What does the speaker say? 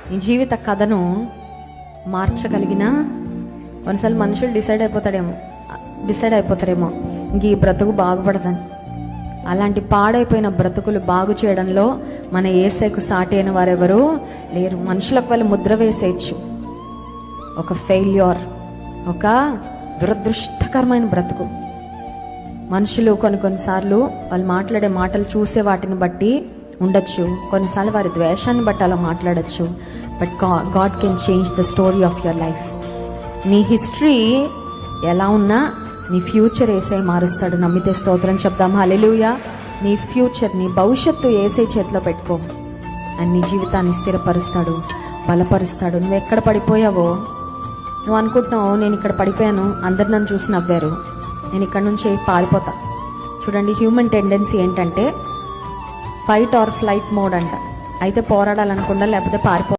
నీ జీవిత కథను మార్చగలిగిన కొన్నిసార్లు మనుషులు డిసైడ్ అయిపోతారేమో ఇంక ఈ బ్రతుకు బాగుపడదని. అలాంటి పాడైపోయిన బ్రతుకులు బాగు చేయడంలో మన యేసయ్యకు సాటి అయిన వారెవరు లేరు. మనుషులకు వాళ్ళు ముద్ర వేసేయచ్చు, ఒక ఫెయిల్యూర్, ఒక దురదృష్టకరమైన బ్రతుకు. మనుషులు కొన్నిసార్లు వాళ్ళు మాట్లాడే మాటలు చూసే వాటిని బట్టి ఉండొచ్చు, కొన్నిసార్లు వారి ద్వేషాన్ని బట్టి అలా మాట్లాడచ్చు. But God can change the story of your life. నీ హిస్టరీ ఎలా ఉన్నా నీ ఫ్యూచర్ యేసయ్య మారుస్తాడు. నమ్మితే స్తోత్రం చెప్దాం. హల్లెలూయా. నీ ఫ్యూచర్, నీ భవిష్యత్తు యేసయ్య చేతిలో పెట్టుకో. అండ్ నీ జీవితాన్ని స్థిరపరుస్తాడు, బలపరుస్తాడు. నువ్వు ఎక్కడ పడిపోయావో, నువ్వు అనుకుంటున్నావు నేను ఇక్కడ పడిపోయాను, అందరు నన్ను చూసి నవ్వారు, నేను ఇక్కడ నుంచి పారిపోతా. చూడండి, హ్యూమన్ టెండెన్సీ ఏంటంటే ఫైట్ ఆర్ ఫ్లైట్ మోడ్ అంట. అయితే పోరాడాలనుకుంటా, లేకపోతే పారిపో